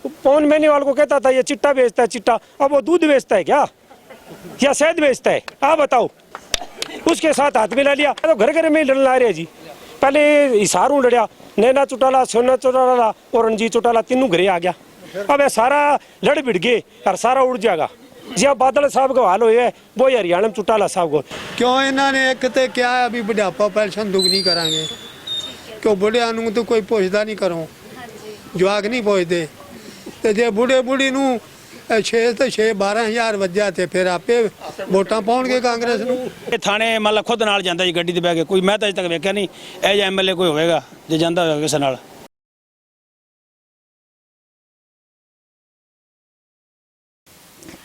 पवन बेनीवाल को कहता था ये चिट्टा बेचता है चिट्टा, अब वो दूध बेचता है क्या या शहद बेचता है? आप बताओ। उसके साथ हाथ मिला लिया तो घर घर में लड़ना रहे जी। पहले हिसारों लड़िया, नैना चौटाला, सोना चौटाला और रणजीत चौटाला तीनों घरे आ गया। अब सारा लड़ भिड़ गए और सारा उड़ जाएगा। जी बादल साहब का हाल होया वो हरियाणा में चौटाला साहब को क्यों इन्होंने एक तो क्या है अभी बुढ़ापा पेंशन दुगनी करांगे, क्यों बुढ़िया तो कोई पुछदा नहीं करो, जवाक नहीं पुछते। तो जे बुढ़े बुढ़ी नू 6 तो 12,000 वजया थे फिर आपे वोटां पाउणगे कांग्रेस नू। थाने मतलब खुद नाल जांदा जी गड्डी ते बैठ के, कोई मैं तो अजे तक वेख्या नहीं ਇਹ ਜਿਹਾ ਐਮਐਲਏ ਕੋਈ ਹੋਵੇਗਾ ਜੇ ਜਾਂਦਾ ਹੋਵੇਗਾ ਕਿਸੇ ਨਾਲ।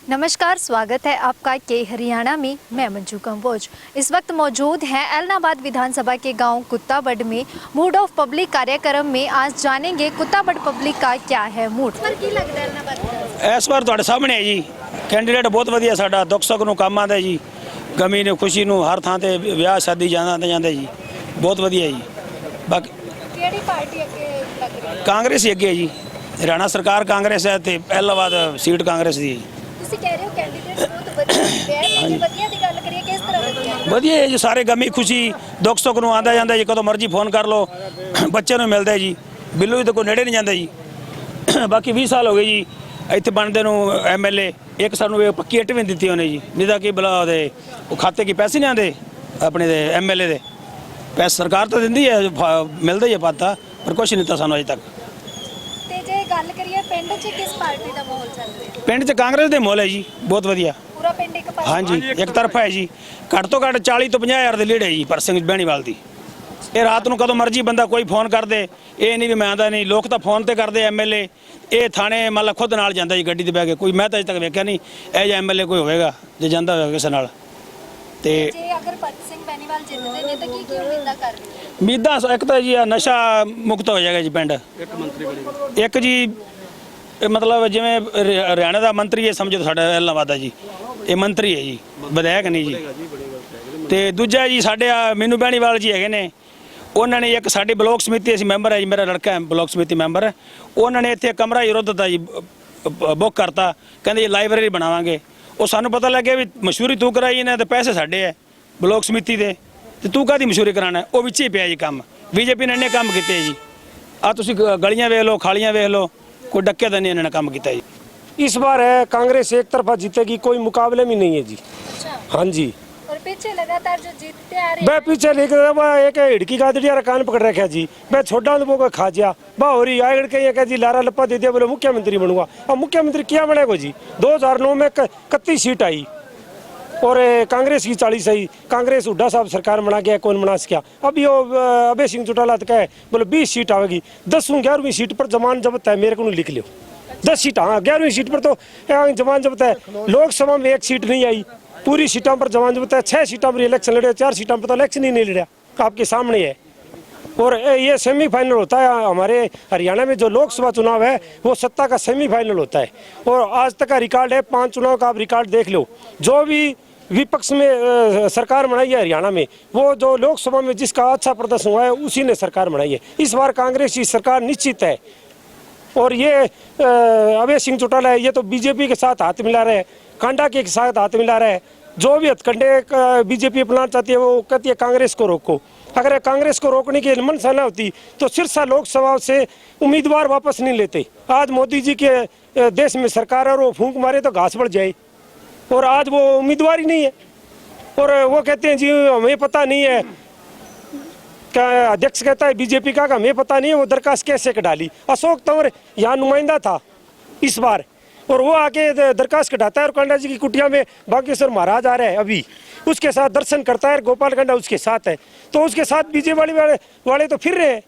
नमस्कार, स्वागत है आपका के हरियाणा में। मैं मंजू कंबोज इस वक्त मौजूद हैं ऐलनाबाद विधानसभा के गांव कुत्ताबड़ में। मूड ऑफ पब्लिक कार्यक्रम में आज जानेंगे कुत्ताबड़ पब्लिक का क्या है मूड। इस बार ਤੁਹਾਡੇ ਸਾਹਮਣੇ ਹੈ ਜੀ ਕੈਂਡੀਡੇਟ ਬਹੁਤ ਵਧੀਆ ਸਾਡਾ, ਦੁੱਖ ਸੁੱਖ ਨੂੰ ਕੰਮ ਆਉਂਦਾ ਜੀ, ਗਮੀ ਨੂੰ ਖੁਸ਼ੀ ਨੂੰ ਹਰ ਥਾਂ ਤੇ ਵਿਆਹ ਸ਼ਾਦੀ ਜਾਂਦਾ ਜੀ, ਬਹੁਤ ਵਧੀਆ ਜੀ। ਬਾਕੀ ਕਿਹੜੀ ਪਾਰਟੀ ਅੱਗੇ ਲੱਗ ਰਹੀ ਹੈ? ਕਾਂਗਰਸ ਹੀ ਅੱਗੇ ਹੈ ਜੀ, ਹਰਿਆਣਾ ਸਰਕਾਰ ਕਾਂਗਰਸ ਹੈ ਤੇ ਐਲਨਾਬਾਦ ਸੀਟ ਕਾਂਗਰਸ ਦੀ ਹੈ। ਤੁਸੀਂ ਕਹਿ ਰਹੇ ਹੋ ਕੈਂਡੀਡੇਟ ਬਹੁਤ ਵਧੀਆ ਹੈ, ਜੇ ਵਧੀਆ ਦੀ ਗੱਲ ਕਰੀਏ ਕਿਸ ਤਰ੍ਹਾਂ ਵਧੀਆ? ਵਧੀਆ ਹੈ ਜੀ, ਸਾਰੇ ਗਮੀ ਖੁਸ਼ੀ ਦੁੱਖ ਸੁੱਖ ਨੂੰ ਆਉਂਦਾ ਜਾਂਦਾ ਜੀ, ਕਦੋਂ ਮਰਜ਼ੀ ਫੋਨ ਕਰ ਲਓ, ਬੱਚੇ ਨੂੰ ਮਿਲਦਾ ਜੀ, ਬਿੱਲੂ ਤਾਂ ਕੋਈ ਨੇੜੇ ਨਹੀਂ ਜਾਂਦਾ ਜੀ। ਬਾਕੀ 20 ਸਾਲ ਹੋ ਗਏ ਜੀ ਇੱਥੇ ਬਣਦੇ ਨੂੰ ਐਮਐਲਏ, ਇੱਕ ਸਾਨੂੰ ਇਹ ਪੱਕੀ ਇੱਟ ਵੀ ਦਿੱਤੀ ਉਹਨੇ ਜੀ, ਨਹੀਂ ਤਾਂ ਕਿ ਬਲਾ ਉਹਦੇ ਉਹ ਖਾਤੇ ਕੀ ਪੈਸੇ ਨਹੀਂ ਆਉਂਦੇ ਆਪਣੇ ਦੇ ਐਮਐਲਏ ਦੇ ਪੈਸੇ ਸਰਕਾਰ ਤਾਂ ਦਿੰਦੀ ਹੈ, ਮਿਲਦਾ ਹੀ ਹੈ ਪਤਾ, ਪਰ ਕੁਛ ਨਹੀਂ ਦਿੱਤਾ ਸਾਨੂੰ ਅਜੇ ਤੱਕ। ਤੇ ਜੇ ਗੱਲ ਕਰੀਏ ਪਿੰਡ 'ਚ ਕਿਸ ਪਾਰਟੀ ਦਾ ਮਾਹੌਲ ਚੱਲ ਰਿਹਾ? ਪਿੰਡ 'ਚ ਕਾਂਗਰਸ ਦੇ ਮਾਹੌਲ ਹੈ ਜੀ, ਬਹੁਤ ਵਧੀਆ। ਪੂਰਾ ਪਿੰਡ ਇੱਕ ਪਾਸੇ? ਹਾਂਜੀ, ਇੱਕ ਤਰਫਾ ਹੈ ਜੀ, ਘੱਟ ਤੋਂ ਘੱਟ 40 ਤੋਂ 50,000 ਦੀ ਲੀਡ ਹੈ ਜੀ ਪਰ ਸਿੰਘ ਬਹਿਣੀਵਾਲ ਦੀ। ਇਹ ਰਾਤ ਨੂੰ ਕਦੋਂ ਮਰਜ਼ੀ ਬੰਦਾ ਕੋਈ ਫੋਨ ਕਰਦੇ, ਇਹ ਨਹੀਂ ਵੀ ਮੈਂ ਆਉਂਦਾ ਨਹੀਂ, ਲੋਕ ਤਾਂ ਫੋਨ ਤੇ ਕਰਦੇ ਐਮਐਲਏ, ਇਹ ਥਾਣੇ ਮਤਲਬ ਖੁਦ ਨਾਲ ਜਾਂਦਾ ਜੀ ਗੱਡੀ ਤੇ ਬਹਿ ਕੇ, ਕੋਈ ਮੈਂ ਤਾਂ ਅਜੇ ਤੱਕ ਵੇਖਿਆ ਨਹੀਂ ਇਹ ਜਿਹਾ ਐਮਐਲਏ ਕੋਈ ਹੋਵੇਗਾ ਜੇ ਜਾਂਦਾ ਹੋਵੇਗਾ ਕਿਸੇ ਨਾਲ। ਤੇ ਜੇ ਅਗਰ ਭਗਤ ਸਿੰਘ ਬੈਨੀਵਾਲ ਜਿੱਤਦੇ ਨੇ ਤਾਂ ਕੀ ਉਮੀਦਾਂ ਕਰ ਰਹੇ ਹੋ? ਉਮੀਦਾਂ ਇੱਕ ਤਾਂ ਜੀ ਨਸ਼ਾ ਮੁਕਤ ਹੋ ਜਾਏਗਾ ਜੀ ਪਿੰਡ, ਇੱਕ ਮੰਤਰੀ ਬਣੇ, ਇੱਕ ਜੀ ਮਤਲਬ ਜਿਵੇਂ ਹਰਿਆਣਾ ਦਾ ਮੰਤਰੀ ਹੈ ਸਮਝੋ ਸਾਡਾ ਐਲਨਾਬਾਦ ਦਾ ਜੀ, ਇਹ ਮੰਤਰੀ ਹੈ ਜੀ, ਵਿਧਾਇਕ ਨਹੀਂ ਜੀ। ਤੇ ਦੂਜਾ ਜੀ ਸਾਡੇ ਮੈਨੂੰ ਬਹਿਣੀਵਾਲ ਜੀ ਹੈਗੇ ਨੇ, ਉਹਨਾਂ ਨੇ ਇੱਕ ਸਾਡੀ ਬਲਾਕ ਸਮਿਤੀ ਅਸੀਂ ਮੈਂਬਰ ਹੈ ਜੀ, ਮੇਰਾ ਲੜਕਾ ਹੈ ਬਲਾਕ ਸਮਿਤੀ ਮੈਂਬਰ, ਉਹਨਾਂ ਨੇ ਇੱਥੇ ਕਮਰਾ ਵਿਰੋਧ ਦਾ ਜੀ ਬੁੱਕ ਕਰਤਾ, ਕਹਿੰਦੇ ਜੀ ਲਾਇਬ੍ਰੇਰੀ ਬਣਾਵਾਂਗੇ। ਉਹ ਸਾਨੂੰ ਪਤਾ ਲੱਗਿਆ ਵੀ ਮਸ਼ਹੂਰੀ ਤੂੰ ਕਰਾਈ ਇਹਨਾਂ ਤੇ ਪੈਸੇ ਸਾਡੇ ਹੈ ਬਲਾਕ ਸਮਿਤੀ ਦੇ, ਤੇ ਤੂੰ ਕਾਹਦੀ ਮਸ਼ਹੂਰੀ ਕਰਾਣਾ, ਉਹ ਵਿੱਚ ਹੀ ਪਿਆ ਜੀ ਕੰਮ। ਬੀਜੇਪੀ ਨੇ ਇੰਨੇ ਕੰਮ ਕੀਤੇ ਜੀ, ਆ ਤੁਸੀਂ ਗਲੀਆਂ ਵੇਖ ਲਓ, ਖਾਲੀਆਂ ਵੇਖ ਲਓ, कोई डक्के तो नहीं इन्होंने काम किया जी। इस बार है कांग्रेस एक तरफा जीतेगी, कोई मुकाबले में नहीं है जी। अच्छा। हाँ जी। और पीछे लगातार जो जीतते आ रहे मैं पीछे लेकर एक हिड़की का दिया कान पकड़ रखा जी, मैं छोटा वो को खा जा बा हो रही आड़ के कह जी लारा लप्पा दे दिया, बोले मुख्यमंत्री बनूंगा। अब मुख्यमंत्री क्या बनेगा जी? 2009 में 31 सीट आई और कांग्रेस की 40 आई। कांग्रेस हुड्डा साहब सरकार बना गया, कौन बना सका? अब यो अभय सिंह चौटाला तो कहे बोले 20 सीट आएगी, 10वीं 11वीं सीट पर जमान जब्त है, मेरे को लिख लो 10 सीट। हाँ 11वीं सीट पर तो जमान जब्त है। लोकसभा में 1 सीट नहीं आई, पूरी सीटों पर जमान जब्त है। 6 सीटों पर इलेक्शन लड़े, 4 सीटों पर तो इलेक्शन ही नहीं लड़ा, आपके सामने है। और ये सेमीफाइनल होता है हमारे हरियाणा में, जो लोकसभा चुनाव है वो सत्ता का सेमीफाइनल होता है। और आज तक का रिकॉर्ड है 5 चुनाव का, आप रिकॉर्ड देख लो। जो भी विपक्ष में सरकार बनाई है हरियाणा में, वो जो लोकसभा में जिसका अच्छा प्रदर्शन हुआ है उसी ने सरकार बनाई है। इस बार कांग्रेस की सरकार निश्चित है। और ये अभय सिंह चौटाला है, ये तो बीजेपी के साथ हाथ मिला रहे हैं, कांडा के साथ हाथ मिला रहे हैं। जो भी हथकंडे बीजेपी अपनाना चाहती है वो कहती है कांग्रेस को रोको। अगर कांग्रेस को रोकने की मनसा न होती तो सिरसा लोकसभा से उम्मीदवार वापस नहीं लेते। आज मोदी जी के देश में सरकार है और वो फूंक मारे तो घास बढ़ जाए, और आज वो उम्मीदवार ही नहीं है। और वो कहते हैं जी हमें पता नहीं है, क्या अध्यक्ष कहता है बीजेपी का हमें पता नहीं है वो दरखास्त कैसे डाली। अशोक तंवर यहाँ नुमाइंदा था इस बार, और वो आके दरखास्त कटाता है और कांडा जी की कुटिया में बागेश्वर महाराज आ रहे हैं अभी, उसके साथ दर्शन करता है, गोपाल कांडा उसके साथ है, तो उसके साथ बीजेपी वाले तो फिर रहे हैं।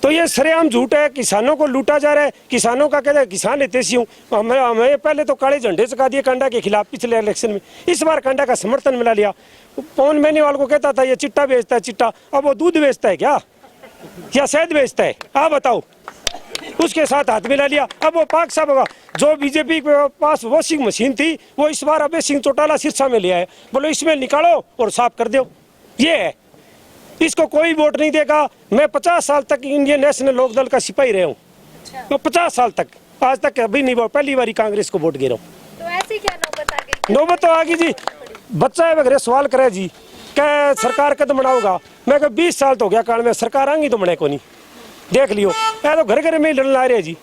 तो ये सरेआम झूठ है, किसानों को लूटा जा रहा है। किसानों का कहते हैं किसान हितैषी हूँ, हमें पहले तो काले झंडे चका दिए कांडा के खिलाफ पिछले इलेक्शन में, इस बार कांडा का समर्थन मिला लिया। पवन बेनीवाल को कहता था ये चिट्टा बेचता है चिट्टा, अब वो दूध बेचता है क्या या शहद बेचता है? आप बताओ। उसके साथ हाथ मिला लिया, अब वो पाक साहब होगा। जो बीजेपी के पास वॉशिंग मशीन थी वो इस बार अभय सिंह चौटाला सिरसा में ले आए, बोलो इसमें निकालो और साफ कर दो। ये है, इसको कोई वोट नहीं देगा। मैं 50 साल तक इंडियन नेशनल लोकदल का सिपाही रहा हूँ, तो 50 साल तक आज तक अभी नहीं हुआ, पहली बारी कांग्रेस को वोट गिरा। तो ऐसी क्या नौबत आ गई? नौबत तो आ गई जी। बच्चा है वगैरह सवाल करे जी क्या सरकार कदम बनाओगा। मैं कहा 20 साल तो हो गया काल में, सरकार आएंगी तो बने को नहीं। देख लियो ऐ तो घर घर में ही लड़न ला रहे जी।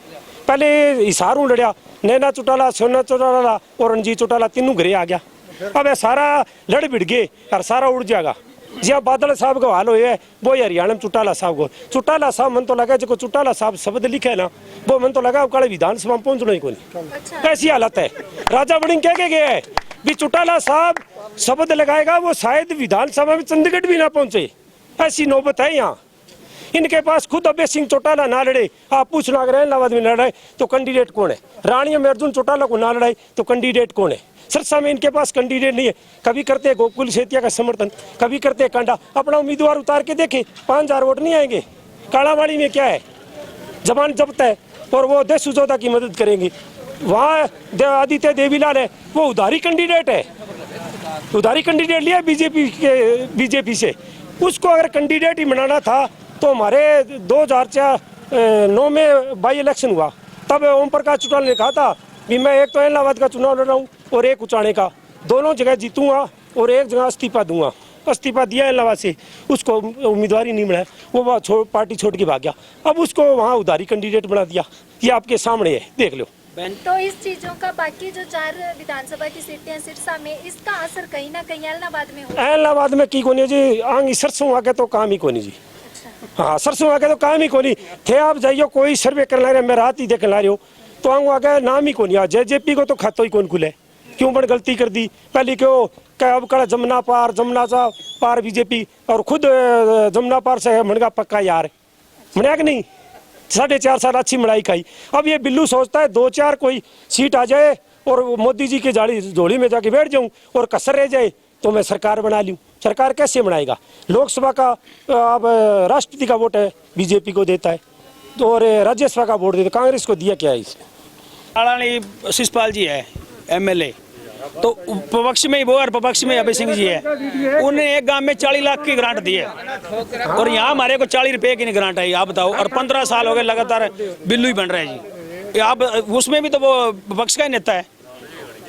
पहले हिसारू लड़िया, नैना चौटाला, सोना चौटाला और रणजीत चौटाला तीनों घरे आ गया। अब ये सारा लड़ भिड़ गए और सारा उड़ जाएगा जी। अब बादल साहब का हाल हो है वो ये हरियाणा में चौटाला साहब को, चौटाला साहब मन तो लगा जो चौटाला साहब शब्द लिखे है ना वो मन तो लगा कल विधानसभा में पहुंचना ही को नहीं। ऐसी हालत है। राजा बड़िंग कह के गए है भी चौटाला साहब शब्द लगाएगा वो शायद विधानसभा में चंडीगढ़ भी ना पहुंचे। ऐसी नौबत है यहाँ। इनके पास खुद अभय सिंह चौटाला ना लड़े, आप पूछना अगर इलाहाबाद में लड़ाए तो कैंडिडेट कौन है। रानिया में अर्जुन चौटाला को ना लड़ाए तो कैंडिडेट कौन है। सिरसा में इनके पास कैंडिडेट नहीं है। कभी करते हैं गोकुल सेतिया का समर्थन, कभी करते हैं कांडा। अपना उम्मीदवार उतार के देखे 5000 वोट नहीं आएंगे। कालावाड़ी में क्या है, जबान जब्त है और वो देश सुजोदा की मदद करेंगे। वहाँ आदित्य देवीलाल है वो उधारी कैंडिडेट है, उधारी कैंडिडेट लिया बीजेपी से। उसको अगर कैंडिडेट ही बनाना था तो हमारे 2009 में बाई इलेक्शन हुआ, तब ओम प्रकाश चौटाला ने कहा था कि मैं एक तो इलाहाबाद का चुनाव लड़ रहा हूँ और एक उचाने का, दोनों जगह जीतूंगा और एक जगह इस्तीफा दूंगा। इस्तीफा दिया इलाहाबाद से, उसको उम्मीदवार ही नहीं मिला, वो पार्टी छोड़ के भाग गया। अब उसको वहाँ उधारी कैंडिडेट बना दिया। ये आपके सामने है, देख लो। तो इस चीजों का बाकी जो 4 विधानसभा की सीटें हैं सिरसा में, इसका असर कहीं ना कहीं इलाहाबाद में हो। इलाहाबाद में की कोनी जी, आंगी सरसों आके तो काम ही कोनी जी। हाँ सरसों आके तो काम ही कोनी थे। आप जाइयो कोई सर्वे कर ला रहे, मैं रात ही देख ला रही हो तो आंगो आगे नाम ही कोनी। जेजेपी को तो खातो ही कौन खुले, क्यों बड़ गलती कर दी पहले क्यों क्या। अब कड़ा जमुना पार बीजेपी और खुद जमुना पार से मनगा पक्का यार मना कि नहीं। 4.5 साल अच्छी मड़ाई खाई। अब ये बिल्लू सोचता है 2-4 कोई सीट आ जाए और मोदी जी की झोली में जाके बैठ जाऊं और कसर रह जाए तो मैं सरकार बना लूं। सरकार कैसे बनाएगा। लोकसभा का अब राष्ट्रपति का वोट है बीजेपी को देता है तो और राज्यसभा का वोट देता, कांग्रेस को दिया क्या है इसे। आड़ानी शिषपाल जी है एमएलए, तो विपक्ष में ही वो और विपक्ष में अभय सिंह जी है। उन्हें एक गांव में 40 लाख की ग्रांट दी है और यहाँ हमारे को 40 रुपए की नहीं ग्रांट आई। आप बताओ, और 15 साल हो गए लगातार बिल्लू ही बन रहे हैं जी। आप उसमें भी तो वो विपक्ष का ही नेता है।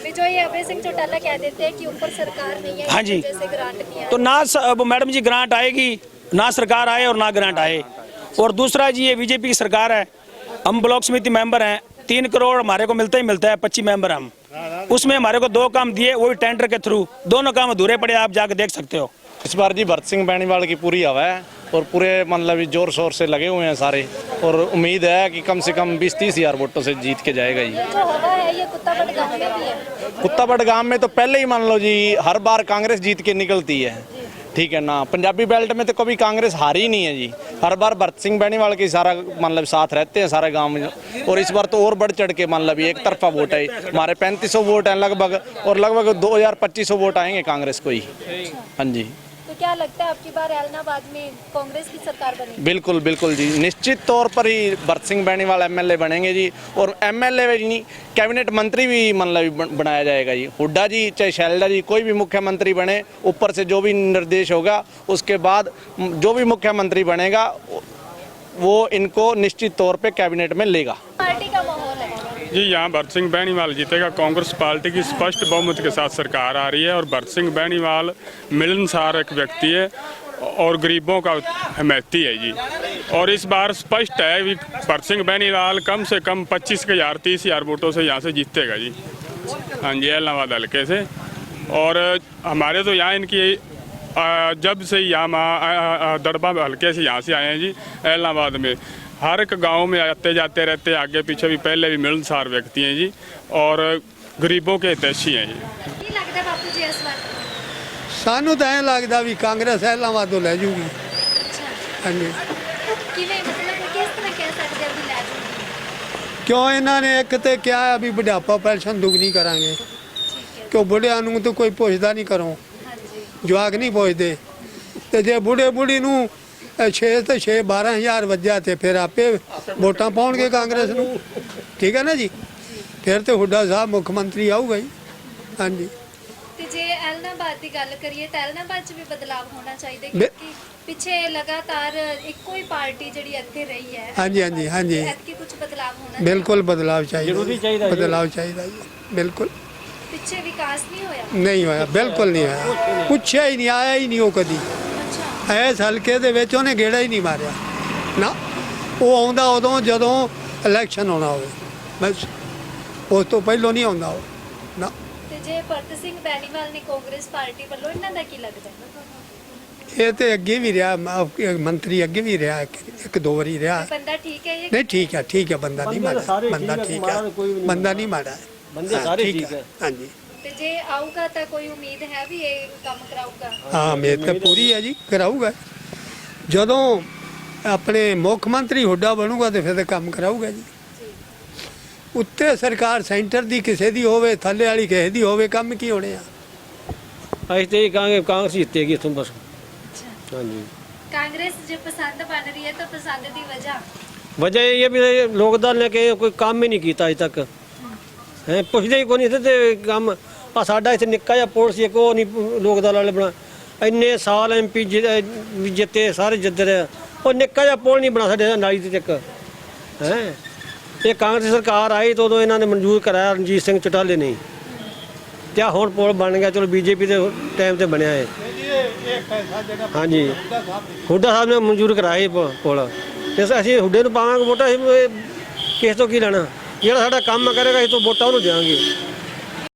जो ये अभय सिंह चौटाला कह देते हैं कि ऊपर सरकार नहीं है, हाँ जी, जैसे ग्रांट दिया तो ना वो मैडम जी ग्रांट आएगी, ना सरकार आए और ना ग्रांट आए। और दूसरा जी ये बीजेपी की सरकार है, हम ब्लॉक समिति मेंबर हैं, 3 करोड़ हमारे को मिलता ही मिलता है, 25 मेंबर हम। उसमें हमारे को 2 काम दिए, वही टेंडर के थ्रू, दोनों काम अधूरे पड़े, आप जाके देख सकते हो। इस बार जी भरत सिंह बेनीवाल की पूरी हवा है और पूरे मतलब जोर शोर से लगे हुए हैं सारे, और उम्मीद है कि कम से कम 20-30 हज़ार वोटों से जीत के जाएगा ये। जो हवा है ये कुत्ताबड़ गांव में भी है। कुत्ताबड़ गांव में तो पहले ही मान लो जी हर बार कांग्रेस जीत के निकलती है, ठीक है ना। पंजाबी बेल्ट में तो कभी कांग्रेस हारी नहीं है जी, हर बार भरत सिंह बेनीवाल के सारा मतलब साथ रहते हैं सारे गांव में। और इस बार तो और बढ़ चढ़ के मतलब एक तरफा वोट है, हमारे 3500 वोट हैं लगभग, और लगभग 2000-2500 वोट आएंगे कांग्रेस को ही। हाँ जी। तो क्या लगता है आपकी बार इलाहाबाद में कांग्रेस की सरकार बनेगी? बिल्कुल बिल्कुल जी, निश्चित तौर पर ही भरत सिंह बेनीवाल एमएलए बनेंगे जी। और एमएलए नहीं, कैबिनेट मंत्री भी मतलब बनाया जाएगा जी। हुड्डा जी चाहे शैलजा जी, कोई भी मुख्यमंत्री बने, ऊपर से जो भी निर्देश होगा उसके बाद जो भी मुख्यमंत्री बनेगा वो इनको निश्चित तौर पे कैबिनेट में लेगा। पार्टी का माहौल है जी, यहाँ भरत सिंह बेनीवाल जीतेगा। कांग्रेस पार्टी की स्पष्ट बहुमत के साथ सरकार आ रही है और भरत सिंह बेनीवाल मिलनसार एक व्यक्ति है और गरीबों का हिमैती है जी। और इस बार स्पष्ट है कि भरत सिंह बेनीवाल कम से कम 25,000-30,000 वोटों से यहाँ से जीतेगा जी। हाँ जी, इलाहाबाद हल्के से। और हमारे तो यहाँ इनकी जब से यहाँ दड़बा हल्के से यहाँ से आए हैं जी इलाहाबाद में, हर एक गांव में आते जाते रहते हैं, आगे पीछे भी पहले भी मिलनसार व्यक्ति हैं जी और गरीबों के हितैषी हैं जी। ਕੀ ਲੱਗਦਾ ਬਾਪੂ ਜੀ ਇਸ ਵਾਰ? ਸਾਨੂੰ ਤਾਂ ਐਂ ਲੱਗਦਾ ਵੀ ਕਾਂਗਰਸ ਇਲਾਹਾਬਾਦੋਂ ਲੈ ਜੂਗੀ। ਅੱਛਾ, ਹਾਂਜੀ, ਕਿਵੇਂ ਮਤਲਬ ਕਿਸ ਤਰ੍ਹਾਂ ਕਹਿ ਸਕਦੇ ਹੋ ਵੀ ਲੈ ਜਾਊਗੀ? ਕਿਉਂ ਇਹਨਾਂ ਨੇ ਇੱਕ ਤੇ ਕਿਹਾ ਹੈ ਵੀ ਬੁਢਾਪਾ ਪੈਨਸ਼ਨ ਦੁੱਗਣੀ ਕਰਾਂਗੇ, ਕਿਉਂ ਬੁਢਿਆਂ ਨੂੰ ਤਾਂ ਕੋਈ ਪੁੱਛਦਾ ਨਹੀਂ ਘਰੋਂ, ਹਾਂਜੀ, ਜਵਾਕ ਨਹੀਂ ਪੁੱਛਦੇ। ਤੇ ਜੇ ਬੁਢੇ ਬੁਢੀ ਨੂੰ 6 ਤੇ 12,000 ਵੱਜਿਆ ਤੇ ਫਿਰ ਆਪੇ ਵੋਟਾਂ ਪਾਉਣਗੇ ਕਾਂਗਰਸ ਨੂੰ, ਠੀਕ ਹੈ ਨਾ ਜੀ। ਫਿਰ ਤੇ ਹੁੱਡਾ ਸਾਹਿਬ ਮੁੱਖ ਮੰਤਰੀ ਆਊਗਾ ਜੀ। ਹਾਂਜੀ, ਤੇ ਜੇ ਇਲਾਹਾਬਾਦ ਦੀ ਗੱਲ ਕਰੀਏ ਤਾਂ ਇਲਾਹਾਬਾਦ 'ਚ ਵੀ ਬਦਲਾਵ ਹੋਣਾ ਚਾਹੀਦਾ ਬਿ- ਕਿਉਂਕਿ ਪਿੱਛੇ ਲਗਾਤਾਰ ਇੱਕੋ ਹੀ ਪਾਰਟੀ ਜਿਹੜੀ ਇੱਥੇ ਰਹੀ ਹੈ ਹਾਂਜੀ ਹਾਂਜੀ ਹਾਂਜੀ ਐਤਕੀ ਕੁਝ ਬਦਲਾਵ ਹੋਣਾ ਬਿਲਕੁਲ ਬਦਲਾਵ ਚਾਹੀਦਾ ਜ਼ਰੂਰੀ ਚਾਹੀਦਾ ਜੀ। ਬਦਲਾਵ ਚਾਹੀਦਾ ਜੀ ਬਿਲਕੁਲ ਪਿੱਛੇ ਵਿਕਾਸ ਨਹੀਂ ਹੋਇਆ ਨਹੀਂ ਹੋਇਆ ਬਿਲਕੁਲ ਨਹੀਂ ਹੋਇਆ ਪੁੱਛਿਆ ਹੀ ਨਹੀਂ ਆਇਆ ਹੀ ਨਹੀਂ ਉਹ ਕਦੀ ਅੱਛਾ ਐਸ ਹਲਕੇ ਦੇ ਵਿੱਚ ਉਹਨੇ ਗੇੜਾ ਹੀ ਨਹੀਂ ਮਾਰਿਆ ਨਾ ਉਹ ਆਉਂਦਾ ਉਦੋਂ ਜਦੋਂ ਇਲੈਕਸ਼ਨ ਹੋਣਾ ਹੋਵੇ ਬਸ ਉਸ ਤੋਂ ਪਹਿਲਾਂ ਨਹੀਂ ਆਉਂਦਾ ਉਹ ਨਾ ਤੇ ਜੇ ਭਗਤ ਸਿੰਘ ਬੈਣੀਵਾਲ ਨੇ ਕਾਂਗਰਸ ਪਾਰਟੀ ਵੱਲੋਂ ਇਹਨਾਂ ਦਾ ਕੀ ਲੱਗਦਾ ਹੈ? ਇਹ ਤੇ ਅੱਗੇ ਵੀ ਰਿਹਾ ਮੰਤਰੀ ਅੱਗੇ ਵੀ ਰਿਹਾ ਇੱਕ ਦੋ ਵਾਰੀ ਰਿਹਾ ਬੰਦਾ ਠੀਕ ਹੈ ਇਹ ਨਹੀਂ ਠੀਕ ਹੈ ਬੰਦਾ ਨਹੀਂ ਬੰਦੇ ਤਾਂ ਮਾੜਾ ਸਾਰੇ ਬੰਦਾ ਠੀਕ ਹੈ, ਠੀਕ ਮਾੜਾ ਹੈ ਤਾਂ ਕੋਈ ਵੀ ਨਹੀਂ। ਬੰਦਾ ਨਹੀਂ ਮਾੜਾ ਹੈ। ਬੰਦੇ ਹਾਂ, ਸਾਰੇ ਠੀਕ ਹੈ। ਹਾਂਜੀ ਤੇ ਜੇ ਆਊਗਾ ਤਾਂ ਕੋਈ ਉਮੀਦ ਹੈ ਵੀ ਇਹ ਕੰਮ ਕਰਾਊਗਾ? ਹਾਂ ਉਮੀਦ ਤਾਂ ਪੂਰੀ ਹੈ ਜੀ ਕਰਾਊਗਾ ਜਦੋਂ ਆਪਣੇ ਮੁੱਖ ਮੰਤਰੀ ਹੁੱਡਾ ਬਣੂਗਾ ਤੇ ਫਿਰ ਤਾਂ ਕੰਮ ਕਰਾਊਗਾ ਜੀ ਉੱਤੇ ਸਰਕਾਰ ਸੈਂਟਰ ਦੀ ਕਿਸੇ ਦੀ ਹੋਵੇ ਥੱਲੇ ਵਾਲੀ ਕਿਸੇ ਦੀ ਹੋਵੇ ਕੰਮ ਕੀ ਹੋਣੇ ਆ ਅਸੀਂ ਤੇ ਇਹ ਕਹਾਂਗੇ ਕਾਂਗਰਸ ਜਿੱਤੇਗੀ ਇੱਥੋਂ ਬਸ ਹਾਂਜੀ ਕਾਂਗਰਸ ਜੇ ਪਸੰਦ ਬਣ ਰਹੀ ਹੈ ਤਾਂ ਪਸੰਦ ਦੀ ਵਜ੍ਹਾ ਇਹ ਹੈ ਵੀ ਲੋਕਦਲ ਨੇ ਕਿ ਕੋਈ ਕੰਮ ਹੀ ਨਹੀਂ ਕੀਤਾ ਅਜੇ ਤੱਕ ਹੈ ਪੁੱਛਦੇ ਹੀ ਕੋਈ ਨਹੀਂ ਤੇ ਕੰਮ ਆ ਸਾਡਾ ਇੱਥੇ ਨਿੱਕਾ ਜਿਹਾ ਪੁਲ ਸੀ ਕੋ ਨਹੀਂ ਲੋਕਦਲ ਵਾਲੇ ਬਣਾ ਇੰਨੇ ਸਾਲ ਐਮਪੀ ਜਿੱਤੇ ਸਾਰੇ ਜਿੱਤਦੇ ਉਹ ਨਿੱਕਾ ਜਿਹਾ ਪੁਲ ਨਹੀਂ ਬਣਾ ਸਾਡੇ ਨਾਲੀ ਦੇ ਤੱਕ ਹੈ ਇਹ ਕਾਂਗਰਸ ਸਰਕਾਰ ਆਈ ਤਾਂ ਉਦੋਂ ਇਹਨਾਂ ਨੇ ਮਨਜ਼ੂਰ ਕਰਾਇਆ ਰਣਜੀਤ ਸਿੰਘ ਚਟਾਲੇ ਨੇ ਤੇ ਆਹ ਹੁਣ ਪੁਲ ਬਣ ਗਿਆ ਚਲੋ ਬੀਜੇਪੀ ਦੇ ਟਾਈਮ ਤੇ ਬਣਿਆ ਹੈ ਹਾਂਜੀ ਹੁੱਡਾ ਸਾਹਿਬ ਨੇ ਮਨਜ਼ੂਰ ਕਰਾਇਆ ਪੁਲ ਤੇ ਅਸੀਂ ਹੁੱਡੇ ਨੂੰ ਪਾਵਾਂਗੇ ਵੋਟਾਂ ਅਸੀਂ ਕਿਸੇ ਤੋਂ ਕੀ ਲੈਣਾ ਜਿਹੜਾ ਸਾਡਾ ਕੰਮ ਕਰੇਗਾ ਅਸੀਂ ਤੋਂ ਵੋਟਾਂ ਉਹਨੂੰ ਦੇਵਾਂਗੇ